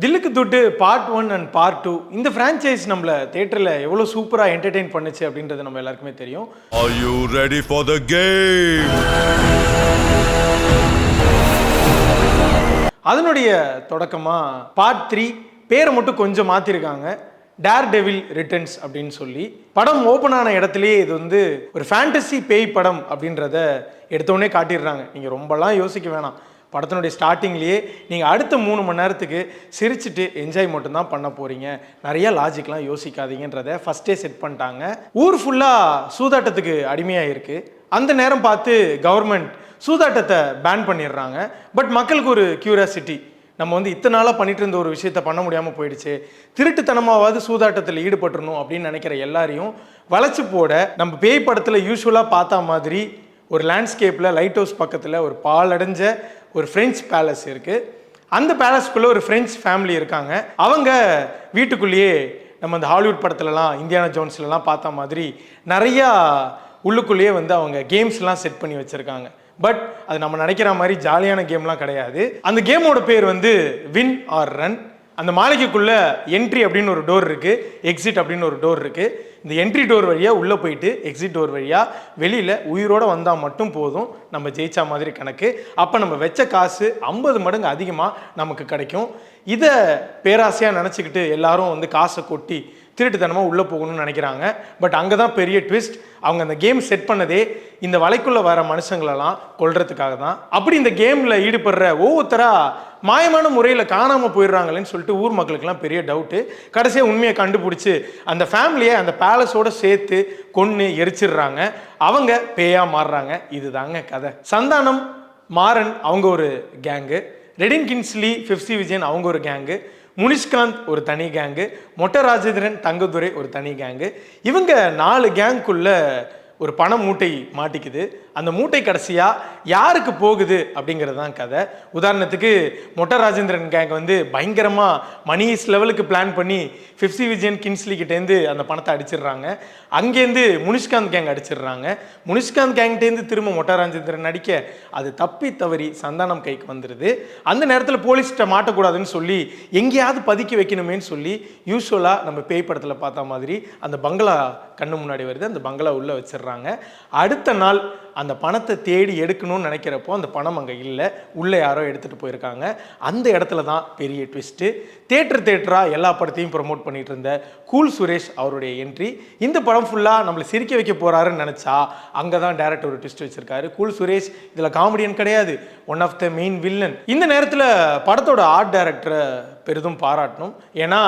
தில்லுக்கு துட்டு part 1 and part 2 இந்த franchise நம்மள தியேட்டர்ல எவ்வளவு சூப்பரா என்டர்டெயின் பண்ணுச்சு அப்படின்றது நம்ம எல்லாருக்குமே தெரியும். Are you ready for the game? அதனுடைய தொடக்கமா பார்ட் 3 பேரை மட்டும் கொஞ்சம் மாத்திருக்காங்க. டேர் டெவில் ரிட்டர்ன்ஸ் அப்படின்னு சொல்லி படம் ஓப்பன் ஆன இடத்துலயே இது வந்து ஒரு ஃபேண்டசி பேய் படம் அப்படின்றத எடுத்தோடனே காட்டிடுறாங்க. நீங்க ரொம்பலாம் யோசிக்க வேணாம். படத்தினுடைய ஸ்டார்டிங்லேயே நீங்கள் அடுத்த 3 மணி நேரத்துக்கு சிரிச்சுட்டு என்ஜாய் மட்டும்தான் பண்ண போகிறீங்க, நிறைய லாஜிக்லாம் யோசிக்காதீங்கன்றதை ஃபஸ்ட்டே செட் பண்ணிட்டாங்க. ஊர் ஃபுல்லாக சூதாட்டத்துக்கு அடிமையாக இருக்குது. அந்த நேரம் பார்த்து கவர்மெண்ட் சூதாட்டத்தை பேன் பண்ணிடுறாங்க. பட் மக்களுக்கு ஒரு க்யூரியாசிட்டி, நம்ம வந்து இத்தனை நாளாக பண்ணிட்டு இருந்த ஒரு விஷயத்த பண்ண முடியாமல் போயிடுச்சு, திருட்டுத்தனமாவது சூதாட்டத்தில் ஈடுபட்டுறணும் அப்படின்னு நினைக்கிற எல்லாரையும் வளைச்சு போட நம்ம பேய் படத்தில் யூஸ்வலாக பார்த்தா மாதிரி ஒரு லேண்ட்ஸ்கேப்பில் லைட் ஹவுஸ் பக்கத்தில் ஒரு பாலடைஞ்ச ஒரு ஃப்ரெஞ்ச் பேலஸ் இருக்குது. அந்த பேலஸ்க்குள்ளே ஒரு ஃப்ரெஞ்ச் ஃபேமிலி இருக்காங்க. அவங்க வீட்டுக்குள்ளேயே நம்ம அந்த ஹாலிவுட் படத்துலலாம் இந்தியானா ஜோன்ஸ்லலாம் பார்த்த மாதிரி நிறையா உள்ளுக்குள்ளேயே வந்து அவங்க கேம்ஸ்லாம் செட் பண்ணி வச்சுருக்காங்க. பட் அது நம்ம நினைக்கிற மாதிரி ஜாலியான கேம்லாம் கிடையாது. அந்த கேமோட பேர் வந்து வின் ஆர் ரன். அந்த மாளிகைக்குள்ள என்ட்ரி அப்படின்னு ஒரு டோர் இருக்குது, எக்ஸிட் அப்படின்னு ஒரு டோர் இருக்குது. இந்த என்ட்ரி டோர் வழியாக உள்ளே போயிட்டு எக்ஸிட் டோர் வழியாக வெளியில் உயிரோடு வந்தால் மட்டும் போதும், நம்ம ஜெயிச்சா மாதிரி கணக்கு. அப்போ நம்ம வச்ச காசு 50 மடங்கு அதிகமாக நமக்கு கிடைக்கும். இதை பேராசையாக நினச்சிக்கிட்டு எல்லாரும் வந்து காசை கொட்டி திருட்டுத்தனமாக உள்ளே போகணும்னு நினைக்கிறாங்க. பட் அங்கே தான் பெரிய ட்விஸ்ட். அவங்க அந்த கேம் செட் பண்ணதே இந்த வலைக்குள்ளே வர மனுஷங்களெல்லாம் கொல்றதுக்காக தான். அப்படி இந்த கேமில் ஈடுபடுற ஒவ்வொருத்தராக மாயமான முறையில் காணாமல் போயிடுறாங்களேன்னு சொல்லிட்டு ஊர் மக்களுக்கெல்லாம் பெரிய டவுட்டு. கடைசியாக உண்மையை கண்டுபிடிச்சி அந்த ஃபேமிலியை அந்த பேலஸோடு சேர்த்து கொன்று எரிச்சிடுறாங்க. அவங்க பேயாக மாறுறாங்க. இதுதாங்க கதை. சந்தானம், மாறன் அவங்க ஒரு கேங்கு, ரெடின் கின்ஸ்லி, ஃபிஃப்சி விஜயன் அவங்க ஒரு கேங்கு, முனிஷ்காந்த் ஒரு தனி கேங்கு, மொட்டை ராஜேந்திரன், தங்கதுரை ஒரு தனி கேங்கு. இவங்க 4 கேங்குக்குள்ள ஒரு பண மூட்டை மாட்டிக்குது. அந்த மூட்டை கடைசியாக யாருக்கு போகுது அப்படிங்கிறது தான் கதை. உதாரணத்துக்கு மொட்டை ராஜேந்திரன் கேங் வந்து பயங்கரமாக மணிஸ் லெவலுக்கு பிளான் பண்ணி ஃபிஃப்சி விஜயன் கின்ஸ்லி கிட்டேருந்து அந்த பணத்தை அடிச்சிடுறாங்க. அங்கேருந்து முனிஷ்காந்த் கேங் அடிச்சிடுறாங்க. முனிஷ்காந்த் கேங்கிட்டேருந்து திரும்ப மொட்டை ராஜேந்திரன் அடிக்க அது தப்பி தவறி சந்தானம் கைக்கு வந்துடுது. அந்த நேரத்தில் போலீஸ்கிட்ட மாட்டக்கூடாதுன்னு சொல்லி எங்கேயாவது பதுக்கி வைக்கணுமேன்னு சொல்லி யூஸ்வலாக நம்ம பேய் படத்தில் பார்த்த மாதிரி அந்த பங்களா கண்ணு முன்னாடி வருது. அந்த பங்களா உள்ளே வச்சிடுறாங்க. அடுத்த நாள் அந்த பணத்தை தேடி எடுக்கணும்னு நினைக்கிறப்போ அந்த பணம் அங்கே இல்லை, உள்ளே யாரோ எடுத்துகிட்டு போயிருக்காங்க. அந்த இடத்துல தான் பெரிய ட்விஸ்ட்டு. தேட்டராக எல்லா படத்தையும் ப்ரொமோட் பண்ணிட்டு இருந்த கூல் சுரேஷ் அவருடைய என்ட்ரி. இந்த படம் ஃபுல்லாக நம்மளை சிரிக்க வைக்க போகிறாருன்னு நினச்சா அங்கே தான் டேரக்டர் ஒரு ட்விஸ்ட் வச்சுருக்காரு. கூல் சுரேஷ் இதில் காமெடியன் கிடையாது, one of the main villain. இந்த நேரத்தில் படத்தோட ஆர்ட் டைரக்டரை பெரிதும் பாராட்டணும். ஏன்னா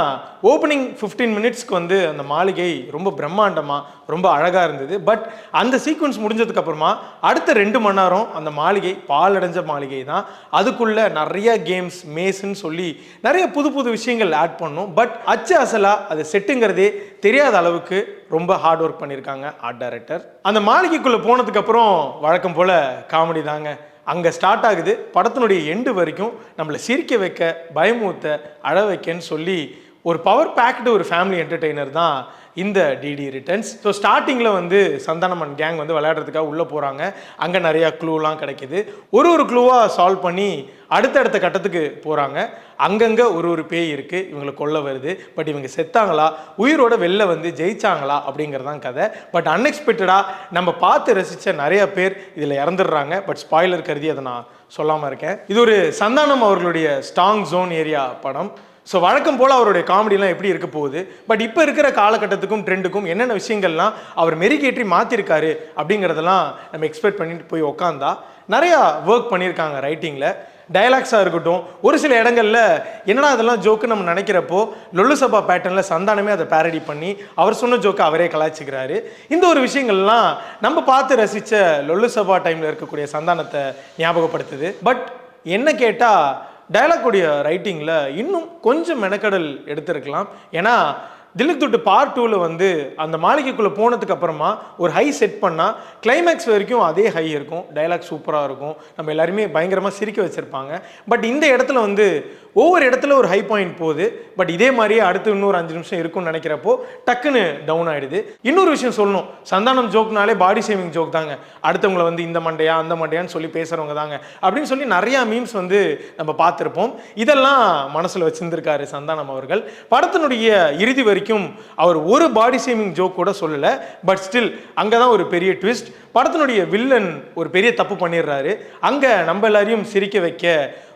ஓப்பனிங் 15 மினிட்ஸ்க்கு வந்து அந்த மாளிகை ரொம்ப பிரம்மாண்டமாக ரொம்ப அழகாக இருந்தது. பட் அந்த சீக்வன்ஸ் முடிஞ்சதுக்கப்புறமா அடுத்த 2 மணி நேரம் அந்த மாளிகை பாலடைஞ்ச மாளிகை தான். அதுக்குள்ளே நிறைய கேம்ஸ், மேஸ்ன்னு சொல்லி நிறைய புது புது விஷயங்கள் ஆட் பண்ணும். பட் அச்சு அசலாக அது செட்டுங்கிறதே தெரியாத அளவுக்கு ரொம்ப ஹார்ட் ஒர்க் பண்ணியிருக்காங்க ஆர்ட் டைரக்டர். அந்த மாளிகைக்குள்ளே போனதுக்கப்புறம் வழக்கம் போல் காமெடி தாங்க அங்கே ஸ்டார்ட் ஆகுது. படத்தினுடைய எண்டு வரைக்கும் நம்மளை சிரிக்க வைக்க, பயமூத்த, அழ வைக்கன்னு சொல்லி ஒரு பவர் பேக்டு ஒரு ஃபேமிலி என்டர்டெய்னர் தான் இந்த டிடி ரிட்டர்ன்ஸ். ஸோ ஸ்டார்டிங்கில் வந்து சந்தானம் அண்ட் கேங் வந்து விளையாடுறதுக்காக உள்ளே போகிறாங்க. அங்கே நிறையா க்ளூலாம் கிடைக்கிது. ஒரு க்ளூவாக சால்வ் பண்ணி அடுத்தடுத்த கட்டத்துக்கு போகிறாங்க. அங்கங்கே ஒரு பேய் இருக்குது, இவங்களை கொல்ல வருது. பட் இவங்க செத்தாங்களா, உயிரோட வெளில வந்து ஜெயிச்சாங்களா அப்படிங்கிறதான் கதை. பட் அன்எக்ஸ்பெக்டடாக நம்ம பார்த்து ரசித்த நிறைய பேர் இதில் இறந்துடுறாங்க. பட் ஸ்பாய்லர் கருதி அதை நான் சொல்லாமல் இருக்கேன். இது ஒரு சந்தானம் அவர்களுடைய ஸ்ட்ராங் ஜோன் ஏரியா படம். ஸோ வழக்கம் போல் அவருடைய காமெடிலாம் எப்படி இருக்க போகுது, பட் இப்போ இருக்கிற காலகட்டத்துக்கும் ட்ரெண்டுக்கும் என்னென்ன விஷயங்கள்லாம் அவர் மெருகேற்றி மாற்றிருக்காரு அப்படிங்கிறதெல்லாம் நம்ம எக்ஸ்பெக்ட் பண்ணிட்டு போய் உக்காந்தா நிறையா ஒர்க் பண்ணியிருக்காங்க ரைட்டிங்கில். டயலாக்ஸாக இருக்கட்டும், ஒரு சில இடங்களில் என்னடா அதெல்லாம் ஜோக்கு நம்ம நினைக்கிறப்போ லொல்லு சபா பேட்டர்னில் சந்தானமே அதை பேரடி பண்ணி அவர் சொன்ன ஜோக்கை அவரே கலாய்ச்சிக்கிறாரு. இந்த ஒரு விஷயங்கள்லாம் நம்ம பார்த்து ரசித்த லொல்லு சபா டைமில் இருக்கக்கூடிய சந்தானத்தை ஞாபகப்படுத்துது. பட் என்ன கேட்டால் டயலாக்குடைய ரைட்டிங்கில் இன்னும் கொஞ்சம் மெனக்கடல் எடுத்திருக்கலாம். ஏன்னா தில்லுக்கு துட்டு பார்ட் 2ல வந்து அந்த மாளிகைக்குள்ளே போனதுக்கு அப்புறமா ஒரு ஹை செட் பண்ணால் கிளைமேக்ஸ் வரைக்கும் அதே ஹை இருக்கும், டைலாக் சூப்பராக இருக்கும், நம்ம எல்லாருமே பயங்கரமாக சிரிக்க வச்சுருப்பாங்க. பட் இந்த இடத்துல வந்து ஒவ்வொரு இடத்துல ஒரு ஹை பாயிண்ட் போகுது, பட் இதே மாதிரியே அடுத்து இன்னொரு 5 நிமிஷம் இருக்கும்னு நினைக்கிறப்போ டக்குன்னு டவுன் ஆகிடுது. இன்னொரு விஷயம் சொல்லணும், சந்தானம் ஜோக்னாலே பாடி ஷேமிங் ஜோக் தாங்க, அடுத்தவங்களை வந்து இந்த மண்டையா அந்த மண்டையான்னு சொல்லி பேசுகிறவங்க தாங்க அப்படின்னு சொல்லி நிறையா மீம்ஸ் வந்து நம்ம பார்த்துருப்போம். இதெல்லாம் மனசில் வச்சுருந்துருக்காரு சந்தானம் அவர்கள். படத்தினுடைய இறுதி வரைக்கும் அவர் ஒரு பாடி ஷேமிங் ஜோக் கூட சொல்லலை. பட் ஸ்டில் அங்கே தான் ஒரு பெரிய ட்விஸ்ட். படத்தினுடைய வில்லன் ஒரு பெரிய தப்பு பண்ணிடுறாரு. அங்கே நம்ம எல்லாரையும் சிரிக்க வைக்க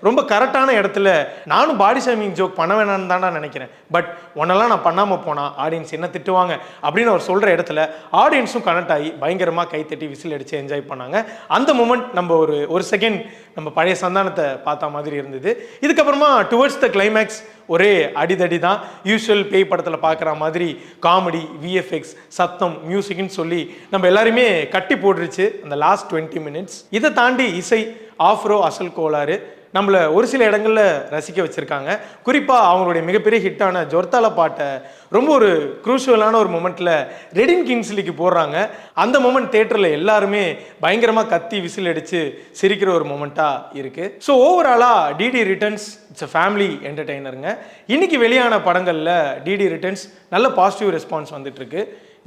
ரொம்ப கரெக்டான இடத்துல நானும் பாடி ஷேமிங் ஜோக் பண்ண வேணான்னு தான் நினைக்கிறேன், பட் ஒன்னெல்லாம் நான் பண்ணாமல் போனால் ஆடியன்ஸ் என்ன திட்டுவாங்க அப்படின்னு அவர் சொல்கிற இடத்துல ஆடியன்ஸும் கனெக்ட் ஆகி பயங்கரமாக கைத்தட்டி விசில் அடித்து என்ஜாய் பண்ணாங்க. அந்த மூமெண்ட் நம்ம ஒரு செகண்ட் நம்ம பழைய சந்தானத்தை பார்த்த மாதிரி இருந்தது. இதுக்கப்புறமா டுவர்ட்ஸ் த கிளைமேக்ஸ் ஒரே அடிதடி தான். யூஸ்வல் பேய் படத்தில் பார்க்குற மாதிரி காமெடி, விஎஃப்எக்ஸ், சத்தம், மியூசிக்னு சொல்லி நம்ம எல்லாருமே கட்டி போட்டுருச்சு அந்த லாஸ்ட் 20 மினிட்ஸ். இதை தாண்டி இசை, ஆஃப்ரோ, அசல் கோளாறு நம்மளை ஒரு சில இடங்களில் ரசிக்க வச்சுருக்காங்க. குறிப்பாக அவங்களுடைய மிகப்பெரிய ஹிட்டான ஜொர்த்தால பாட்டை ரொம்ப ஒரு க்ரூஷுவலான ஒரு மொமெண்ட்டில் ரெடின் கிங்ஸ்லிக்கு போடுறாங்க. அந்த மொமெண்ட் தேட்டரில் எல்லாருமே பயங்கரமாக கத்தி விசில் அடித்து சிரிக்கிற ஒரு மொமெண்ட்டாக இருக்குது. ஸோ ஓவராலாக DD Returns it's a family என்டர்டெய்னருங்க. இன்றைக்கி வெளியான படங்களில் டிடி ரிட்டர்ன்ஸ் நல்ல பாசிட்டிவ் ரெஸ்பான்ஸ் வந்துட்டுருக்கு.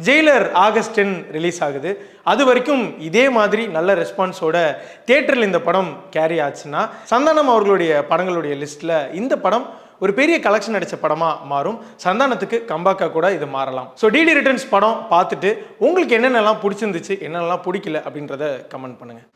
ஜெயிலர் ஆகஸ்ட் 10 ரிலீஸ் ஆகுது. அது வரைக்கும் இதே மாதிரி நல்ல ரெஸ்பான்ஸோட தியேட்டரில் இந்த படம் கேரி ஆச்சுன்னா சந்தானம் அவர்களுடைய படங்களுடைய லிஸ்ட்டில் இந்த படம் ஒரு பெரிய கலெக்ஷன் அடித்த படமாக மாறும். சந்தானத்துக்கு கம்பாக்காக கூட இது மாறலாம். ஸோ டிடி ரிட்டர்ன்ஸ் படம் பார்த்துட்டு உங்களுக்கு என்னென்னலாம் பிடிச்சிருந்துச்சு, என்னென்னலாம் பிடிக்கல அப்படின்றத கமெண்ட் பண்ணுங்கள்.